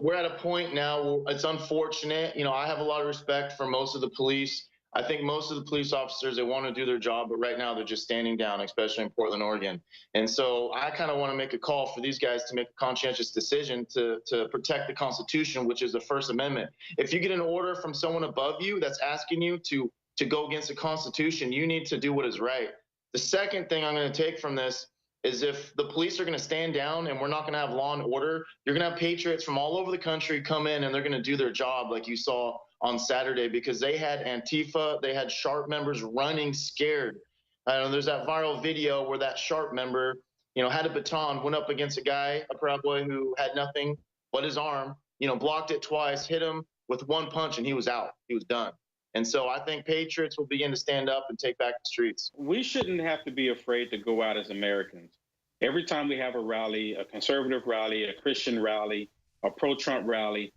we're at a point now where it's unfortunate. You know, I have a lot of respect for most of the police. I think most of the police officers, they want to do their job, but right now they're just standing down, especially in Portland, Oregon. And so I kind of want to make a call for these guys to make a conscientious decision to protect the Constitution, which is the First Amendment. If you get an order from someone above you that's asking you to go against the Constitution, you need to do what is right. The second thing I'm going to take from this is if the police are going to stand down and we're not going to have law and order, you're going to have patriots from all over the country come in and they're going to do their job like you saw on Saturday, because they had Antifa, they had Sharp members running scared. There's that viral video where that Sharp member, you know, had a baton, went up against a guy, a Proud Boy, who had nothing but his arm, you know, blocked it twice, hit him with one punch, and he was out. He was done. And so I think patriots will begin to stand up and take back the streets. We shouldn't have to be afraid to go out as Americans. Every time we have a rally, a conservative rally, a Christian rally, a pro-Trump rally,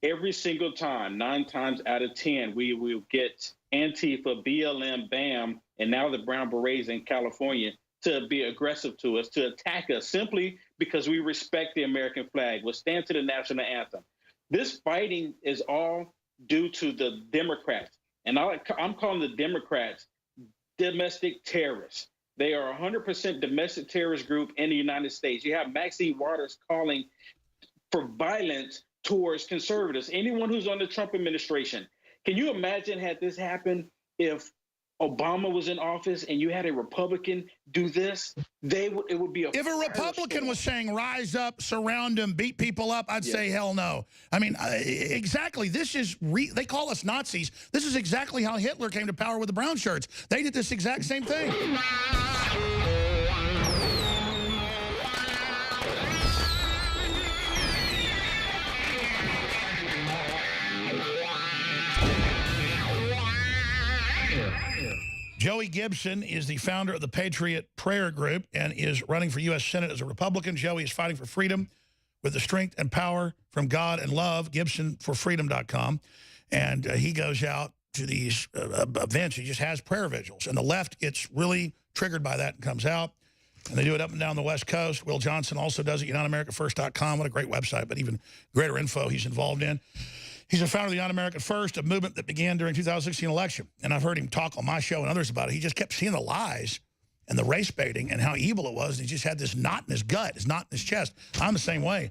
every single time, 9 times out of 10, we will get Antifa, BLM, BAM, and now the Brown Berets in California to be aggressive to us, to attack us, simply because we respect the American flag. We'll stand to the national anthem. This fighting is all due to the Democrats. And I'm calling the Democrats domestic terrorists. They are a 100% domestic terrorist group in the United States. You have Maxine Waters calling for violence towards conservatives, anyone who's on the Trump administration. Can you imagine had this happened if Obama was in office and you had a Republican do this? It would be If a Republican was saying, rise up, surround them, beat people up, I'd say, hell no. I mean, exactly. This is, they call us Nazis. This is exactly how Hitler came to power with the brown shirts. They did this exact same thing. Joey Gibson is the founder of the Patriot Prayer Group and is running for U.S. Senate as a Republican. Joey is fighting for freedom with the strength and power from God and love, GibsonForFreedom.com. And he goes out to these events. He just has prayer vigils. And the left gets really triggered by that and comes out. And they do it up and down the West Coast. Will Johnson also does it, UnitedAmericaFirst.com. What a great website, but even greater info he's involved in. He's a founder of the United America First, a movement that began during the 2016 election. And I've heard him talk on my show and others about it. He just kept seeing the lies and the race baiting and how evil it was. And he just had this knot in his gut, his knot in his chest. I'm the same way.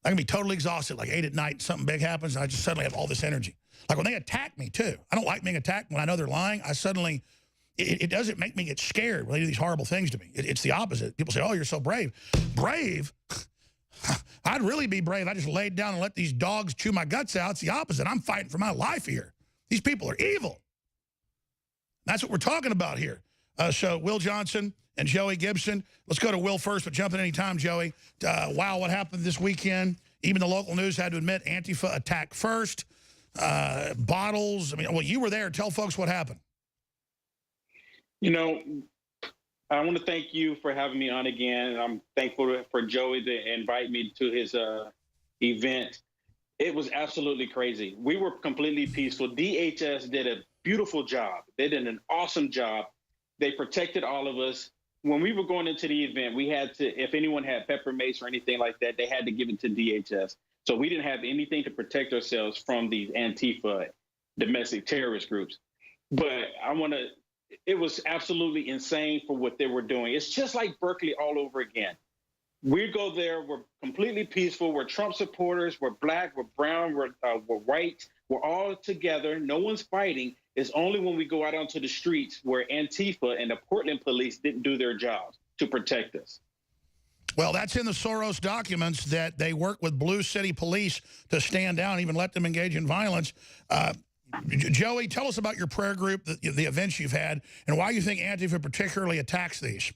I can be totally exhausted, like 8 at night, something big happens, and I just suddenly have all this energy. Like when they attack me, too. I don't like being attacked. When I know they're lying, I suddenly, it doesn't make me get scared when they do these horrible things to me. It's the opposite. People say, oh, you're so brave. Brave? I'd really be brave. I just laid down and let these dogs chew my guts out. It's the opposite. I'm fighting for my life here. These people are evil. That's what we're talking about here. So Will Johnson and Joey Gibson. Let's go to Will first, but jump in any time, Joey. Wow, what happened this weekend? Even the local news had to admit Antifa attacked first. Bottles. I mean, well, you were there. Tell folks what happened. You know, I want to thank you for having me on again. And I'm thankful for Joey to invite me to his event. It was absolutely crazy. We were completely peaceful. DHS did a beautiful job. They did an awesome job. They protected all of us. When we were going into the event, we had to, if anyone had pepper mace or anything like that, they had to give it to DHS. So we didn't have anything to protect ourselves from these Antifa domestic terrorist groups. But it was absolutely insane for what they were doing. It's just like Berkeley all over again. We go there, we're completely peaceful, we're Trump supporters, we're black, we're brown, we're white, we're all together, no one's fighting. It's only when we go out onto the streets where Antifa and the Portland police didn't do their jobs to protect us. Well, that's in the Soros documents that they work with Blue City Police to stand down, even let them engage in violence. Joey, tell us about your prayer group, the events you've had, and why you think Antifa particularly attacks these.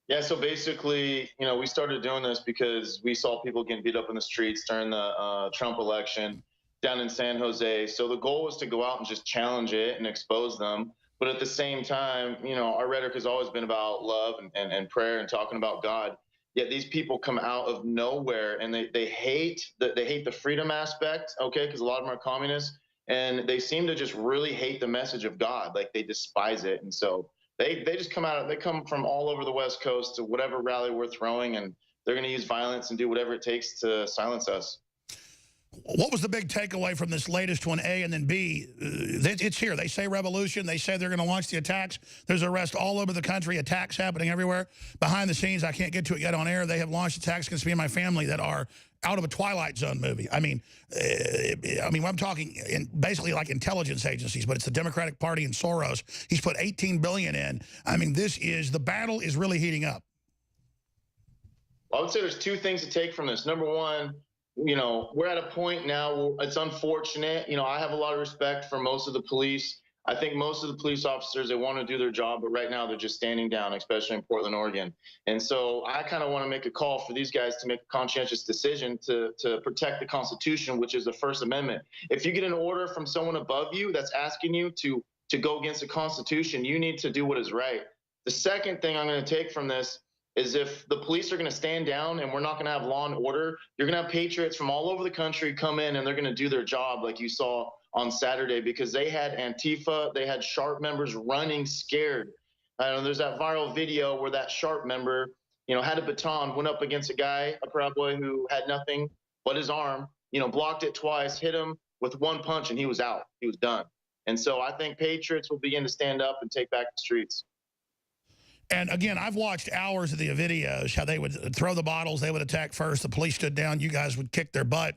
Yeah, so basically, you know, we started doing this because we saw people getting beat up in the streets during the Trump election down in San Jose. So the goal was to go out and just challenge it and expose them. But at the same time, you know, our rhetoric has always been about love and prayer and talking about God. Yet these people come out of nowhere and they hate the freedom aspect, okay, because a lot of them are communists, and they seem to just really hate the message of God, like they despise it. And so they just come out, they come from all over the West Coast to whatever rally we're throwing, and they're going to use violence and do whatever it takes to silence us. What was the big takeaway from this latest one, A, and then B? It's here. They say revolution. They say they're going to launch the attacks. There's arrests all over the country, attacks happening everywhere. Behind the scenes, I can't get to it yet on air. They have launched attacks against me and my family that are out of a Twilight Zone movie. I mean, I'm talking basically like intelligence agencies, but it's the Democratic Party and Soros. He's put $18 billion in. I mean, the battle is really heating up. I would say there's two things to take from this. Number one, we're at a point now where it's unfortunate. I have a lot of respect for most of the police. I think most of the police officers, they want to do their job, but right now they're just standing down, especially in Portland, Oregon. And so I kind of want to make a call for these guys to make a conscientious decision to protect the Constitution, which is the First Amendment. If you get an order from someone above you that's asking you to go against the Constitution, you need to do what is right. The second thing I'm going to take from this is if the police are going to stand down and we're not going to have law and order, you're going to have patriots from all over the country come in and they're going to do their job like you saw on Saturday, because they had Antifa, they had SHARP members running scared. There's that viral video where that SHARP member, had a baton, went up against a guy, a Proud Boy, who had nothing but his arm, blocked it twice, hit him with one punch, and he was out. He was done. And so I think patriots will begin to stand up and take back the streets. And again, I've watched hours of the videos, how they would throw the bottles, they would attack first, the police stood down, you guys would kick their butt,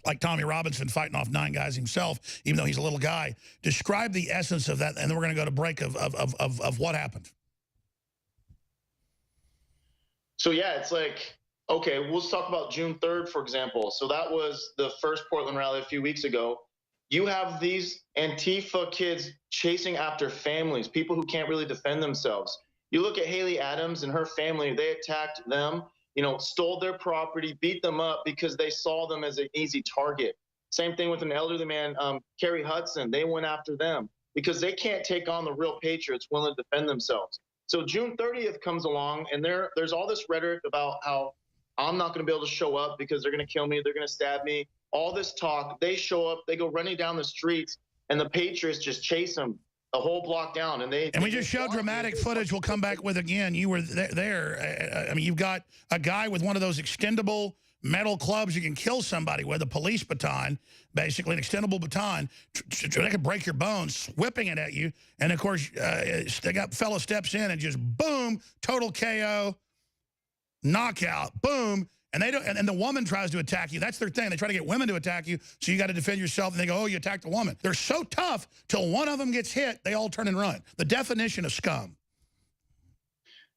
like Tommy Robinson fighting off 9 guys himself, even though he's a little guy. Describe the essence of that, and then we're going to go to break of what happened. So yeah, it's like, okay, let's talk about June 3rd, for example. So that was the first Portland rally a few weeks ago. You have these Antifa kids chasing after families, people who can't really defend themselves. You look at Haley Adams and her family, they attacked them, stole their property, beat them up because they saw them as an easy target. Same thing with an elderly man, Kerry Hudson. They went after them because they can't take on the real patriots willing to defend themselves. So June 30th comes along, and there's all this rhetoric about how I'm not going to be able to show up because they're going to kill me, they're going to stab me. All this talk, they show up, they go running down the streets, and the patriots just chase them a whole block down. And we just showed dramatic footage we'll come back with again. You were there. I mean, you've got a guy with one of those extendable metal clubs you can kill somebody with, a police baton, basically an extendable baton. They could break your bones, whipping it at you. And, of course, fella steps in and just, boom, total KO, knockout, boom. And they don't. And the woman tries to attack you. That's their thing. They try to get women to attack you, so you got to defend yourself. And they go, "Oh, you attacked a woman." They're so tough till one of them gets hit, they all turn and run. The definition of scum.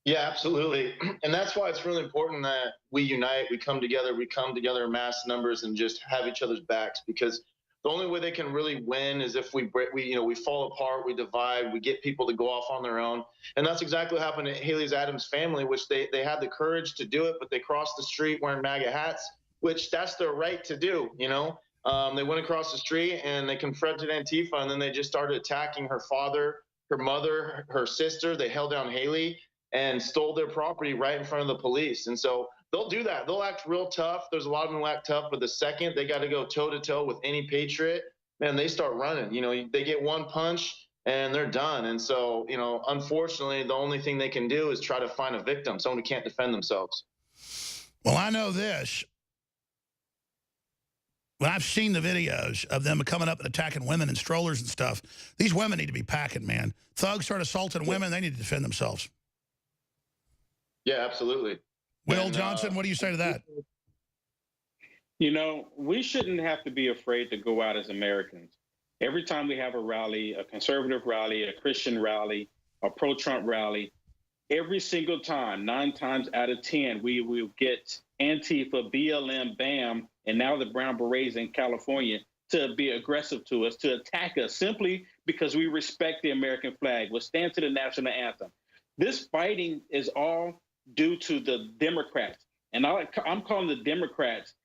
Yeah, absolutely. And that's why it's really important that we unite, we come together in mass numbers, and just have each other's backs. Because the only way they can really win is if we fall apart, we divide, we get people to go off on their own. And that's exactly what happened to Haley Adams' family, which they had the courage to do it, but they crossed the street wearing MAGA hats, which that's their right to do, They went across the street and they confronted Antifa, and then they just started attacking her father, her mother, her sister. They held down Haley and stole their property right in front of the police. And so they'll do that. They'll act real tough. There's a lot of them who act tough, but the second they got to go toe-to-toe with any patriot, man, they start running. They get one punch and they're done. And so, unfortunately, the only thing they can do is try to find a victim, someone who can't defend themselves. Well, I know this. When I've seen the videos of them coming up and attacking women in strollers and stuff, these women need to be packing, man. Thugs start assaulting women, they need to defend themselves. Yeah, absolutely. Will Johnson, what do you say to that? We shouldn't have to be afraid to go out as Americans. Every time we have a rally, a conservative rally, a Christian rally, a pro-Trump rally, every single time, 9 times out of 10, we will get Antifa, BLM, BAM, and now the Brown Berets in California to be aggressive to us, to attack us simply because we respect the American flag. We'll stand to the national anthem. This fighting is all due to the Democrats. And I'm calling the Democrats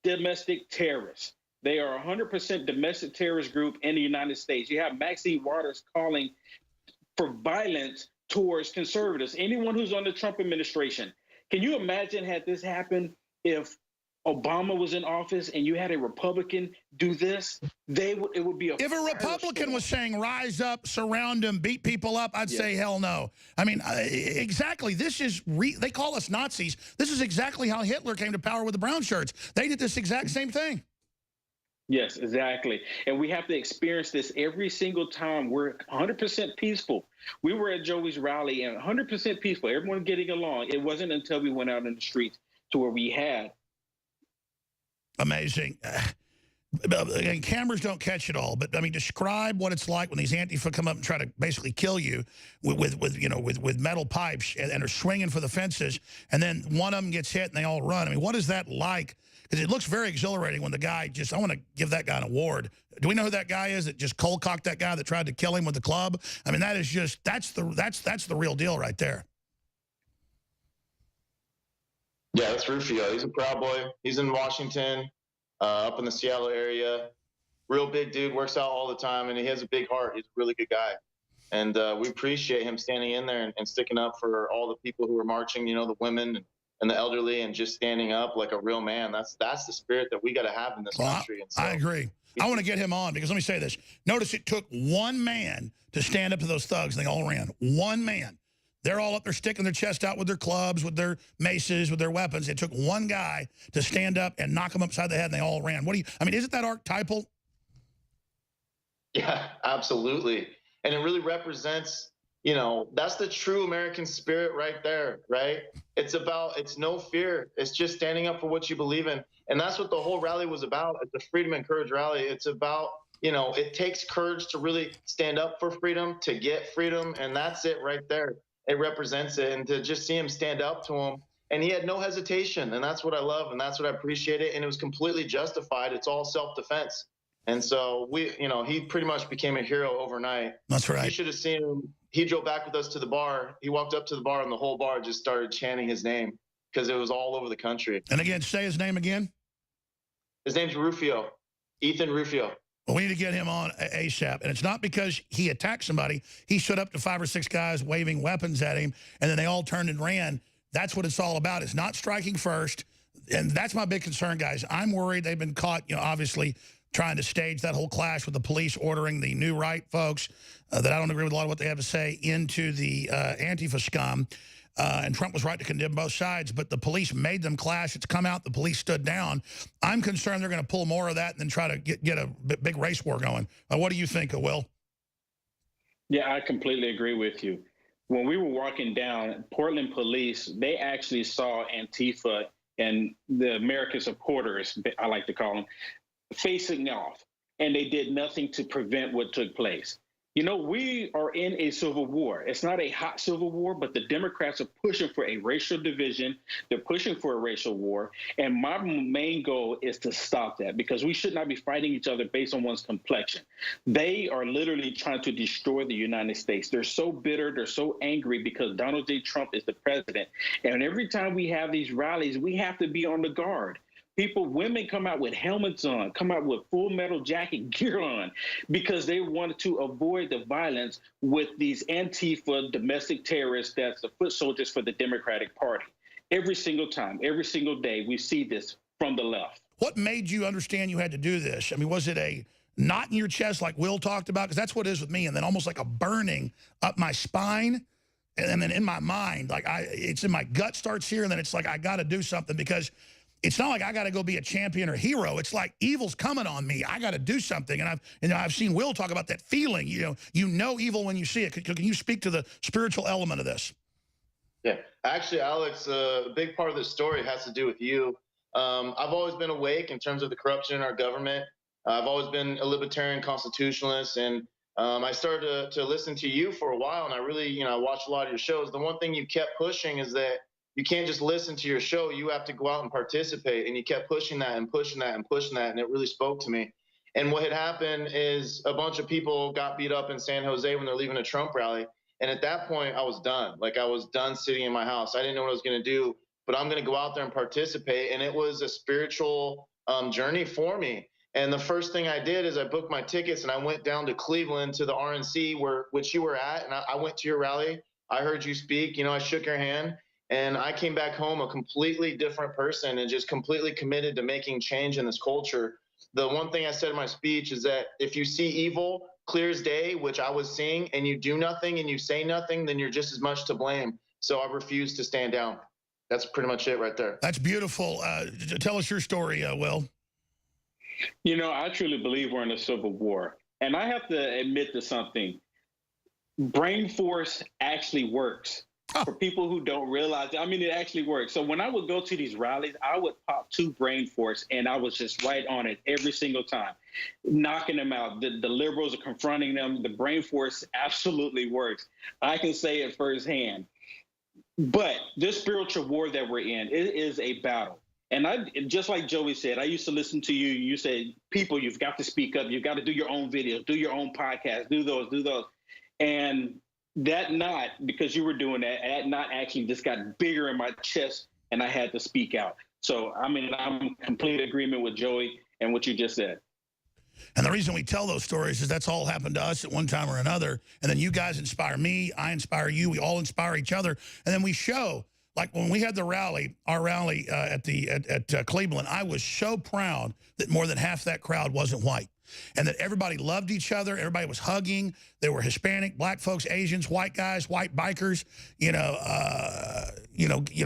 domestic terrorists. They are 100% domestic terrorist group in the United States. You have Maxine Waters calling for violence towards conservatives, anyone who's on the Trump administration. Can you imagine had this happened if Obama was in office and you had a Republican do this, it would be a If a Republican was saying rise up, surround them, beat people up, I'd say hell no. I mean, exactly. This is they call us Nazis. This is exactly how Hitler came to power with the brown shirts. They did this exact same thing. Yes, exactly. And we have to experience this every single time. We're 100% peaceful. We were at Joey's rally and 100% peaceful, everyone getting along. It wasn't until we went out in the streets to where we had. Amazing. Again, cameras don't catch it all, but I mean, describe what it's like when these Antifa come up and try to basically kill you with metal pipes and are swinging for the fences, and then one of them gets hit and they all run. I mean, what is that like? Because it looks very exhilarating when the guy I want to give that guy an award. Do we know who that guy is that just cold cocked that guy that tried to kill him with the club? I mean, that is just that's the real deal right there. Yeah, that's Rufio. He's a Proud Boy. He's in Washington, up in the Seattle area. Real big dude, works out all the time, and he has a big heart. He's a really good guy. And we appreciate him standing in there and sticking up for all the people who are marching, the women and the elderly, and just standing up like a real man. That's the spirit that we got to have in this country. And so, I agree. I want to get him on because let me say this. Notice it took one man to stand up to those thugs, and they all ran. One man. They're all up there sticking their chest out with their clubs, with their maces, with their weapons. It took one guy to stand up and knock them upside the head, and they all ran. Isn't that archetypal? Yeah, absolutely. And it really represents, that's the true American spirit right there, right? It's no fear. It's just standing up for what you believe in. And that's what the whole rally was about. It's a freedom and courage rally. It's about, it takes courage to really stand up for freedom, to get freedom. And that's it right there. It represents it. And to just see him stand up to him, and he had no hesitation. And that's what I love. And that's what I appreciate it. And it was completely justified. It's all self-defense. And so he pretty much became a hero overnight. That's right. You should have seen him. He drove back with us to the bar. He walked up to the bar, and the whole bar just started chanting his name because it was all over the country. And again, say his name again. His name's Rufio, Ethan Rufio. Well, we need to get him on ASAP. And it's not because he attacked somebody. He stood up to 5 or 6 guys waving weapons at him, and then they all turned and ran. That's what it's all about. It's not striking first. And that's my big concern, guys. I'm worried they've been caught, obviously, trying to stage that whole clash with the police ordering the new right folks that I don't agree with a lot of what they have to say into the Antifa scum. And Trump was right to condemn both sides, but the police made them clash. It's come out. The police stood down. I'm concerned they're going to pull more of that and then try to get a big race war going. What do you think, Will? Yeah, I completely agree with you. When we were walking down, Portland police, they actually saw Antifa and the American supporters, I like to call them, facing off, and they did nothing to prevent what took place. We are in a civil war. It's not a hot civil war, but the Democrats are pushing for a racial division. They're pushing for a racial war. And my main goal is to stop that, because we should not be fighting each other based on one's complexion. They are literally trying to destroy the United States. They're so bitter. They're so angry because Donald J. Trump is the president. And every time we have these rallies, we have to be on the guard. Women come out with helmets on, come out with full metal jacket gear on, because they wanted to avoid the violence with these Antifa domestic terrorists that's the foot soldiers for the Democratic Party. Every single time, every single day, we see this from the left. What made you understand you had to do this? I mean, was it a knot in your chest like Will talked about? Because that's what it is with me. And then almost like a burning up my spine. And then in my mind, like it's in my gut starts here. And then it's like, I got to do something, because it's not like I got to go be a champion or hero. It's like evil's coming on me. I got to do something. And I've seen Will talk about that feeling. You know evil when you see it. Can you speak to the spiritual element of this? Yeah, actually, Alex, a big part of this story has to do with you. I've always been awake in terms of the corruption in our government. I've always been a libertarian constitutionalist, and I started to listen to you for a while, and I really, I watched a lot of your shows. The one thing you kept pushing is that you can't just listen to your show. You have to go out and participate. And you kept pushing that and pushing that and pushing that. And it really spoke to me. And what had happened is a bunch of people got beat up in San Jose when they're leaving a Trump rally. And at that point, I was done. Like, I was done sitting in my house. I didn't know what I was going to do, but I'm going to go out there and participate. And it was a spiritual journey for me. And the first thing I did is I booked my tickets, and I went down to Cleveland to the RNC, which you were at. And I went to your rally. I heard you speak. I shook your hand. And I came back home a completely different person and just completely committed to making change in this culture. The one thing I said in my speech is that if you see evil clear as day, which I was seeing, and you do nothing and you say nothing, then you're just as much to blame. So I refuse to stand down. That's pretty much it right there. That's beautiful. Tell us your story, Will. You know, I truly believe we're in a civil war. And I have to admit to something. Brain force actually works. For people who don't realize it, I mean, it actually works. So when I would go to these rallies, I would pop 2 brain force, and I was just right on it every single time, knocking them out. The liberals are confronting them. The brain force absolutely works. I can say it firsthand. But this spiritual war that we're in, it is a battle. And just like Joey said, I used to listen to you. You said, people, you've got to speak up. You've got to do your own videos, do your own podcasts, do those. And that knot, because you were doing that knot actually just got bigger in my chest, and I had to speak out. So, I mean, I'm in complete agreement with Joey and what you just said. And the reason we tell those stories is that's all happened to us at one time or another. And then you guys inspire me, I inspire you, we all inspire each other. And then we show, like when we had the rally, our rally at Cleveland, I was so proud that more than half that crowd wasn't white. And that everybody loved each other. Everybody was hugging. There were Hispanic, black folks, Asians, white guys, white bikers,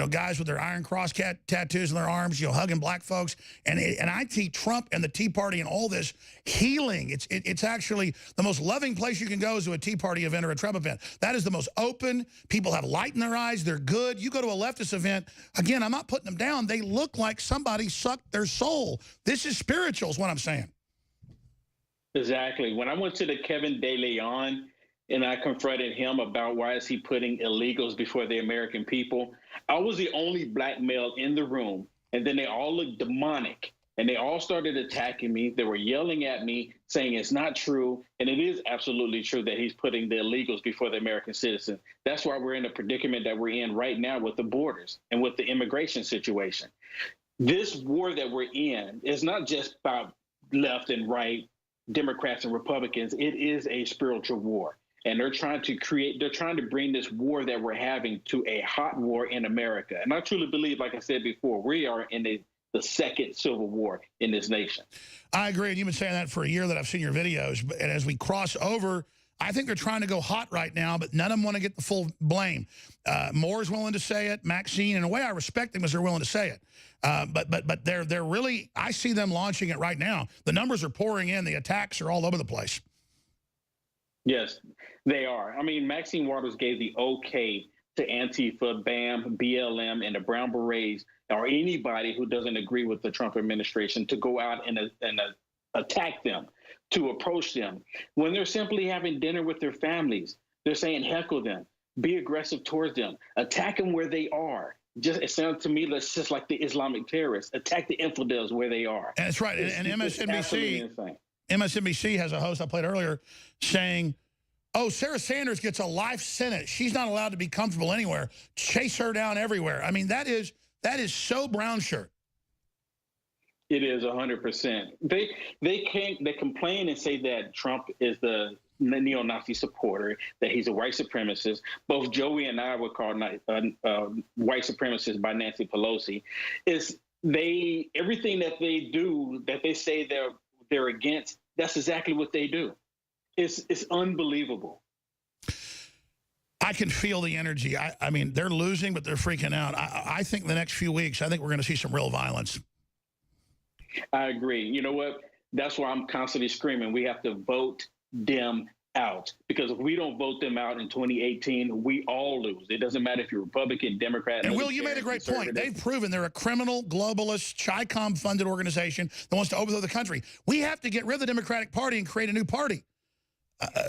guys with their Iron Cross tattoos on their arms, hugging black folks. And I see Trump and the Tea Party and all this healing. It's actually the most loving place you can go is to a Tea Party event or a Trump event. That is the most open. People have light in their eyes. They're good. You go to a leftist event. Again, I'm not putting them down. They look like somebody sucked their soul. This is spiritual is what I'm saying. Exactly. When I went to the Kevin De Leon and I confronted him about why is he putting illegals before the American people, I was the only black male in the room. And then they all looked demonic and they all started attacking me. They were yelling at me saying it's not true. And it is absolutely true that he's putting the illegals before the American citizens. That's why we're in the predicament that we're in right now with the borders and with the immigration situation. This war that we're in is not just about left and right, Democrats and Republicans. It is a spiritual war. And they're trying to bring this war that we're having to a hot war in America. And I truly believe, like I said before, we are in the second civil war in this nation. I agree. And you've been saying that for a year that I've seen your videos. And as we cross over, I think they're trying to go hot right now, but none of them want to get the full blame. Moore's willing to say it. Maxine, in a way, I respect them because they're willing to say it. But they're really, I see them launching it right now. The numbers are pouring in. The attacks are all over the place. Yes, they are. I mean, Maxine Waters gave the okay to Antifa, BAM, BLM, and the Brown Berets, or anybody who doesn't agree with the Trump administration, to go out and attack them, to approach them. When they're simply having dinner with their families, they're saying heckle them, be aggressive towards them, attack them where they are. It sounds to me that's just like the Islamic terrorists. Attack the infidels where they are. And that's right. And MSNBC has a host I played earlier saying, oh, Sarah Sanders gets a life sentence. She's not allowed to be comfortable anywhere. Chase her down everywhere. I mean, that is so brown shirt. It is 100%. They complain and say that Trump is the neo-Nazi supporter, that he's a white supremacist. Both Joey and I were called white supremacists by Nancy Pelosi. Everything that they do, that they say they're against, that's exactly what they do. It's unbelievable. I can feel the energy. I mean, they're losing, but they're freaking out. I think the next few weeks, I think we're going to see some real violence. I agree. You know what? That's why I'm constantly screaming. We have to vote them out, because if we don't vote them out in 2018, we all lose. It doesn't matter if you're Republican, Democrat. And Will, you made a great point. They've proven they're a criminal, globalist, Chi-Com-funded organization that wants to overthrow the country. We have to get rid of the Democratic Party and create a new party.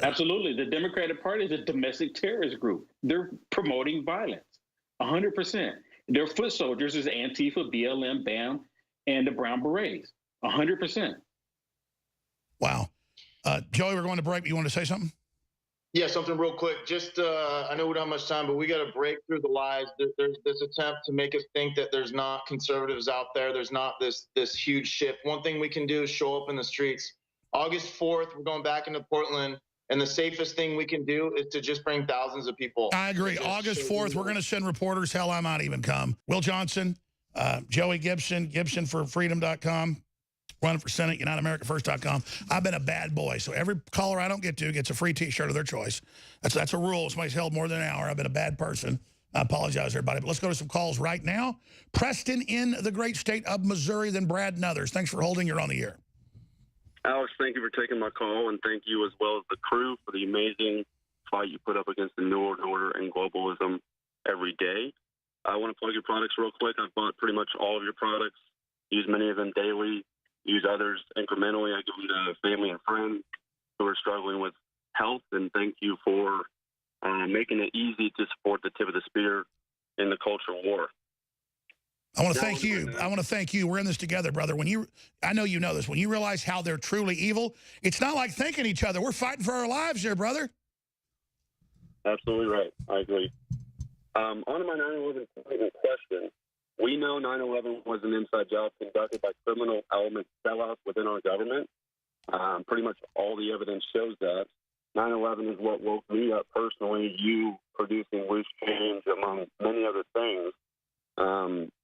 Absolutely. The Democratic Party is a domestic terrorist group. They're promoting violence, 100%. Their foot soldiers is Antifa, BLM, BAM, and the Brown Berets, 100%. Wow. Joey, we're going to break. You want to say something? Yeah, something real quick. Just, I know we don't have much time, but we got to break through the lies. There's this attempt to make us think that there's not conservatives out there. There's not this huge shift. One thing we can do is show up in the streets. August 4th, we're going back into Portland. And the safest thing we can do is to just bring thousands of people. I agree. August 4th, we're going to send reporters. Hell, I might even come. Will Johnson, Joey Gibson, GibsonForFreedom.com, running for Senate, UnitedAmericaFirst.com. I've been a bad boy, so every caller I don't get to gets a free T-shirt of their choice. That's a rule. Somebody's held more than an hour. I've been a bad person. I apologize, everybody. But let's go to some calls right now. Preston in the great state of Missouri, then Brad and others. Thanks for holding. You're on the air. Alex, thank you for taking my call, and thank you as well as the crew for the amazing fight you put up against the New World Order and globalism every day. I want to plug your products real quick. I've bought pretty much all of your products, use many of them daily, use others incrementally. I give them to family and friends who are struggling with health, and thank you for making it easy to support the tip of the spear in the cultural war. I want to thank you. I want to thank you. We're in this together, brother. I know you know this. When you realize how they're truly evil, it's not like thanking each other. We're fighting for our lives here, brother. Absolutely right. I agree. On to my 9/11 question. We know 9/11 was an inside job conducted by criminal element sellouts within our government. Pretty much all the evidence shows that. 9/11 is what woke me up personally, you producing loose change, among many other things.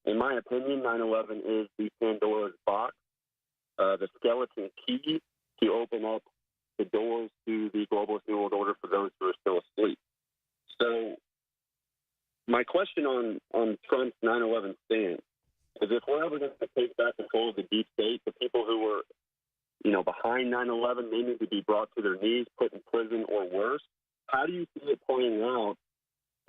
In my opinion, 9/11 is the Pandora's box, the skeleton key to open up the doors to the globalist New World Order for those who are still asleep. So my question on Trump's 9/11 stance is, if we're ever going to take back control of the deep state, the people who were, behind 9/11, they need to be brought to their knees, put in prison, or worse. How do you see it playing out?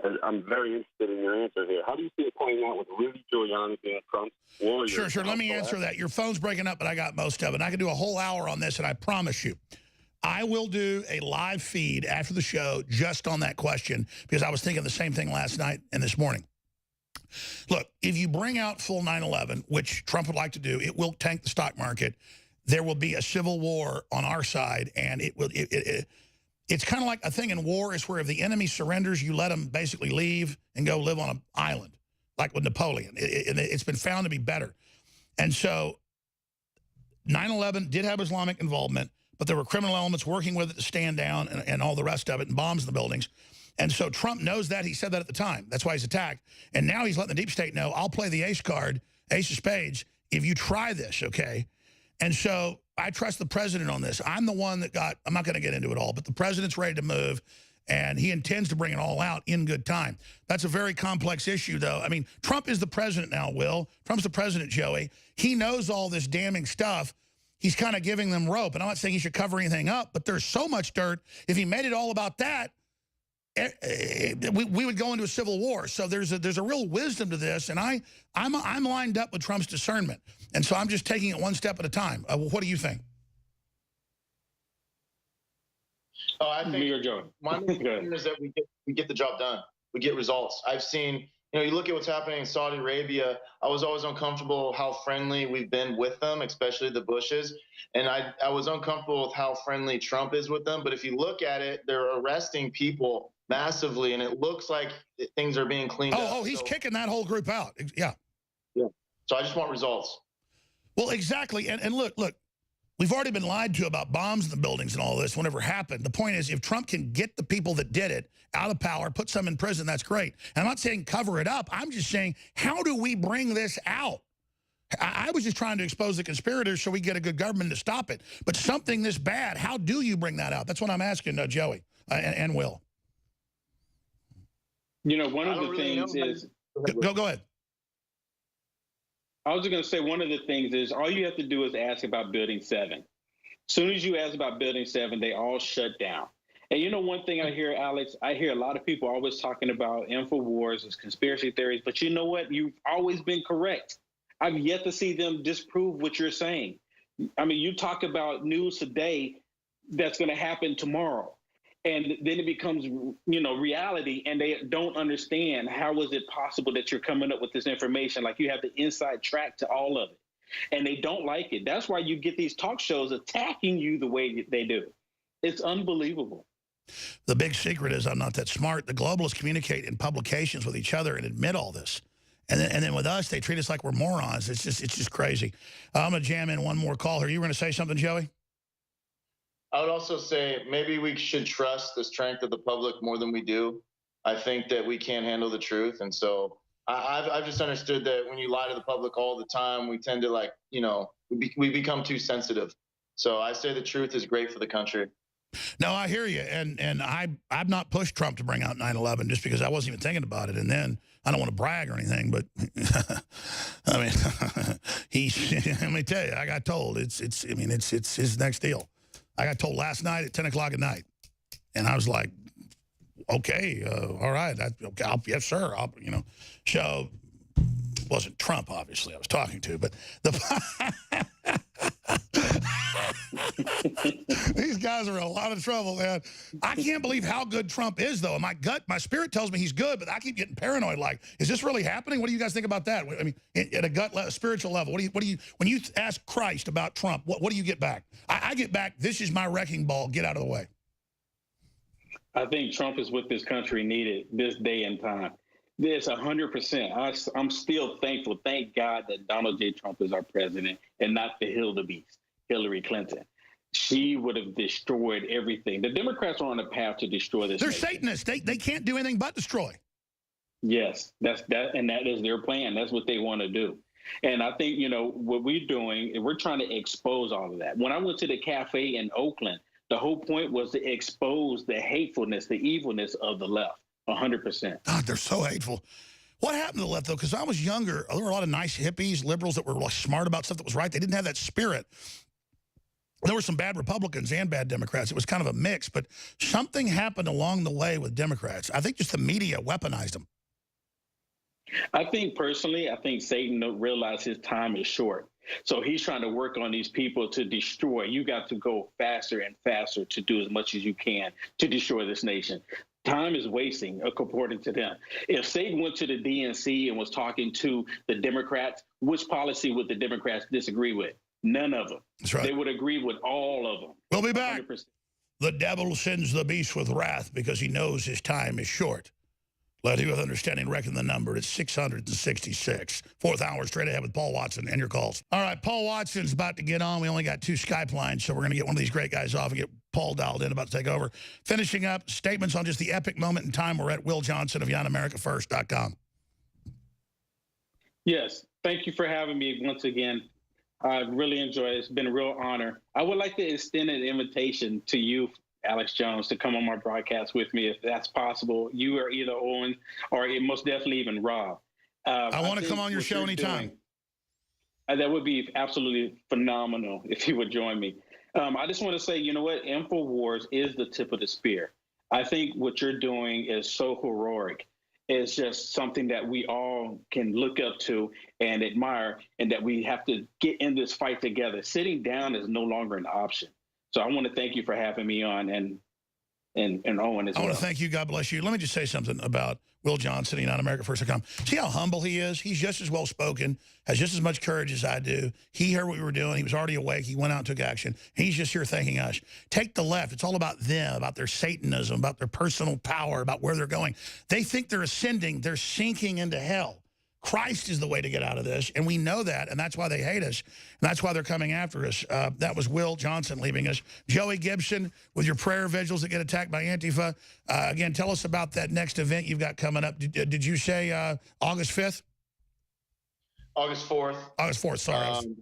And I'm very interested in your answer here. How do you see it playing out with Rudy Giuliani being Trump's warrior? Sure. Let me answer that. Your phone's breaking up, but I got most of it. I can do a whole hour on this, and I promise you, I will do a live feed after the show just on that question, because I was thinking the same thing last night and this morning. Look, if you bring out full 9/11, which Trump would like to do, it will tank the stock market. There will be a civil war on our side, and it's kind of like a thing in war is where if the enemy surrenders, you let them basically leave and go live on an island, like with Napoleon. It's been found to be better. And so 9/11 did have Islamic involvement, but there were criminal elements working with it to stand down and all the rest of it, and bombs in the buildings. And so Trump knows that. He said that at the time. That's why he's attacked. And now he's letting the deep state know, I'll play the ace card, ace of spades, if you try this, okay? And so I trust the president on this. I'm the one that I'm not going to get into it all, but the president's ready to move, and he intends to bring it all out in good time. That's a very complex issue, though. I mean, Trump is the president now, Will. Trump's the president, Joey. He knows all this damning stuff. He's kind of giving them rope. And I'm not saying he should cover anything up, but there's so much dirt. If he made it all about that, we would go into a civil war. So there's a real wisdom to this, and I'm lined up with Trump's discernment, and so I'm just taking it one step at a time. What do you think? I think my main concern is that we get the job done. We get results. I've seen, you look at what's happening in Saudi Arabia. I was always uncomfortable how friendly we've been with them, especially the Bushes. And I was uncomfortable with how friendly Trump is with them. But if you look at it, they're arresting people massively, and it looks like things are being cleaned up. Oh, he's kicking that whole group out. Yeah. So I just want results. Well, exactly. And look, we've already been lied to about bombs in the buildings and all this whenever it happened. The point is, if Trump can get the people that did it out of power, put some in prison, that's great. And I'm not saying cover it up. I'm just saying, how do we bring this out? I was just trying to expose the conspirators so we get a good government to stop it. But something this bad, how do you bring that out? That's what I'm asking, Joey and Will. One of the things is... Go ahead. I was just going to say, one of the things is all you have to do is ask about Building 7. As soon as you ask about Building 7, they all shut down. And one thing I hear, Alex, I hear a lot of people always talking about InfoWars as conspiracy theories, but you know what? You've always been correct. I've yet to see them disprove what you're saying. I mean, you talk about news today that's going to happen tomorrow. And then it becomes, reality, and they don't understand how is it possible that you're coming up with this information, like you have the inside track to all of it. And they don't like it. That's why you get these talk shows attacking you the way they do. It's unbelievable. The big secret is I'm not that smart. The globalists communicate in publications with each other and admit all this. And then with us, they treat us like we're morons. It's just crazy. I'm going to jam in one more call here. You were going to say something, Joey? I would also say maybe we should trust the strength of the public more than we do. I think that we can't handle the truth. And so I've just understood that when you lie to the public all the time, we tend to like, we become too sensitive. So I say the truth is great for the country. No, I hear you. And I've not pushed Trump to bring out 9/11 just because I wasn't even thinking about it. And then I don't want to brag or anything, but I mean, let me tell you, I got told it's his next deal. I got told last night at 10 o'clock at night. And I was like, okay, all right. Yes, sir. So it wasn't Trump, obviously, I was talking to, but these guys are in a lot of trouble, man. I can't believe how good Trump is, though. My spirit tells me he's good, but I keep getting paranoid. Like, is this really happening? What do you guys think about that? I mean, at a spiritual level, what do you when you ask Christ about Trump, what do you get back? I get back, this is my wrecking ball, get out of the way. I think Trump is what this country needed this day and time. This 100%. I'm still thankful. Thank God that Donald J. Trump is our president and not the wildebeest, Hillary Clinton. She would have destroyed everything. The Democrats are on a path to destroy this. They're nation. Satanists. They can't do anything but destroy. Yes, and that is their plan. That's what they want to do. And I think, what we're doing, we're trying to expose all of that. When I went to the cafe in Oakland, the whole point was to expose the hatefulness, the evilness of the left. 100%. God, they're so hateful. What happened to the left, though? Because I was younger, there were a lot of nice hippies, liberals that were like smart about stuff that was right. They didn't have that spirit. There were some bad Republicans and bad Democrats. It was kind of a mix, but something happened along the way with Democrats. I think just the media weaponized them. I think Satan realized his time is short. So he's trying to work on these people to destroy. You got to go faster and faster to do as much as you can to destroy this nation. Time is wasting, according to them. If Satan went to the DNC and was talking to the Democrats, which policy would the Democrats disagree with? None of them. That's right. They would agree with all of them. We'll be back. 100%. The devil sends the beast with wrath because he knows his time is short. Let who with understanding reckon the number. It's 666. Fourth hour straight ahead with Paul Watson and your calls. All right, Paul Watson's about to get on. We only got 2 Skype lines, so we're going to get one of these great guys off and get Paul dialed in, about to take over. Finishing up, statements on just the epic moment in time. We're at Will Johnson of YoungAmericaFirst.com. Yes, thank you for having me once again. I really enjoyed it. It's been a real honor. I would like to extend an invitation to you, Alex Jones, to come on my broadcast with me if that's possible. You or either Owen or most definitely even Rob. I want to come on your show anytime. That would be absolutely phenomenal if you would join me. I just want to say, you know what? InfoWars is the tip of the spear. I think what you're doing is so heroic. It's just something that we all can look up to and admire, and that we have to get in this fight together. Sitting down is no longer an option. So I want to thank you for having me on, and Owen as well. I want to thank you. God bless you. Let me just say something about Will Johnson and YoungAmericaFirst.com. See how humble he is? He's just as well-spoken, has just as much courage as I do. He heard what we were doing. He was already awake. He went out and took action. He's just here thanking us. Take the left. It's all about them, about their Satanism, about their personal power, about where they're going. They think they're ascending. They're sinking into hell. Christ is the way to get out of this, and we know that, and that's why they hate us, and that's why they're coming after us. That was Will Johnson leaving us. Joey Gibson, with your prayer vigils that get attacked by Antifa. Again, tell us about that next event you've got coming up. Did you say August 5th? August 4th. August 4th, sorry.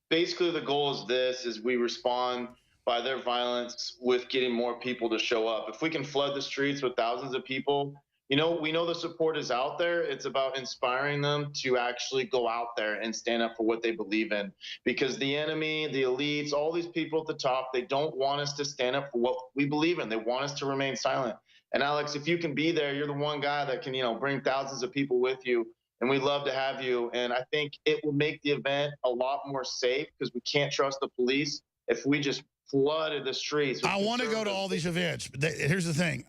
Basically, the goal is this, is we respond by their violence with getting more people to show up. If we can flood the streets with thousands of people, we know the support is out there. It's about inspiring them to actually go out there and stand up for what they believe in. Because the enemy, the elites, all these people at the top, they don't want us to stand up for what we believe in. They want us to remain silent. And Alex, if you can be there, you're the one guy that can, bring thousands of people with you. And we'd love to have you. And I think it will make the event a lot more safe, because we can't trust the police if we just flooded the streets. I want to go to all these events. But here's the thing.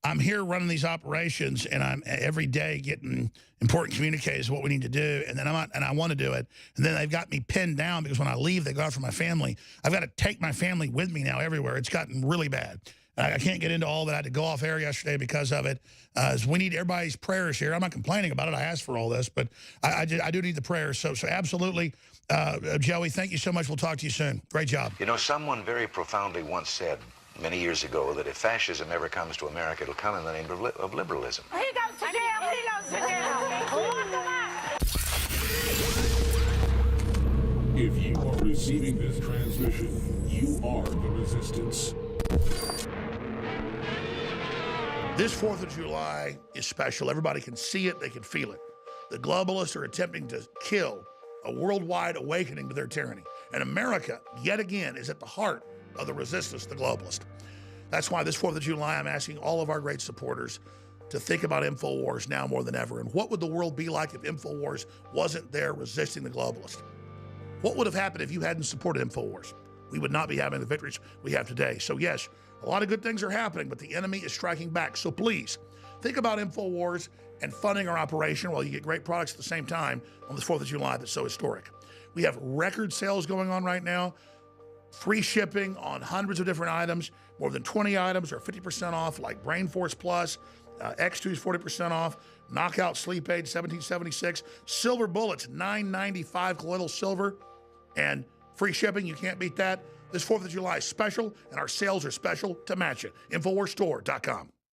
I'm here running these operations, and I'm every day getting important communiques of what we need to do, and then I want to do it. And then they've got me pinned down, because when I leave, they go after my family. I've got to take my family with me now everywhere. It's gotten really bad. I can't get into all that. I had to go off air yesterday because of it. We need everybody's prayers here. I'm not complaining about it. I asked for all this, but I do need the prayers. So absolutely, Joey, thank you so much. We'll talk to you soon. Great job. You know, someone very profoundly once said many years ago that if fascism ever comes to America, it'll come in the name of liberalism. He goes to jail. He goes to jail. Lock him up. If you are receiving this transmission, you are the resistance. This 4th of July is special. Everybody can see it. They can feel it. The globalists are attempting to kill a worldwide awakening to their tyranny. And America, yet again, is at the heart of the resistance to the globalist. That's why this 4th of July, I'm asking all of our great supporters to think about InfoWars now more than ever. And what would the world be like if InfoWars wasn't there resisting the globalists? What would have happened if you hadn't supported InfoWars? We would not be having the victories we have today. So yes, a lot of good things are happening, but the enemy is striking back. So please, think about InfoWars and funding our operation while you get great products at the same time on this 4th of July that's so historic. We have record sales going on right now, free shipping on hundreds of different items. More than 20 items are 50% off, like Brain Force Plus, X2 is 40% off, Knockout Sleep Aid, $17.76, Silver Bullets, $9.95 colloidal silver, and free shipping. You can't beat that. This 4th of July is special, and our sales are special to match it. InfoWarsStore.com.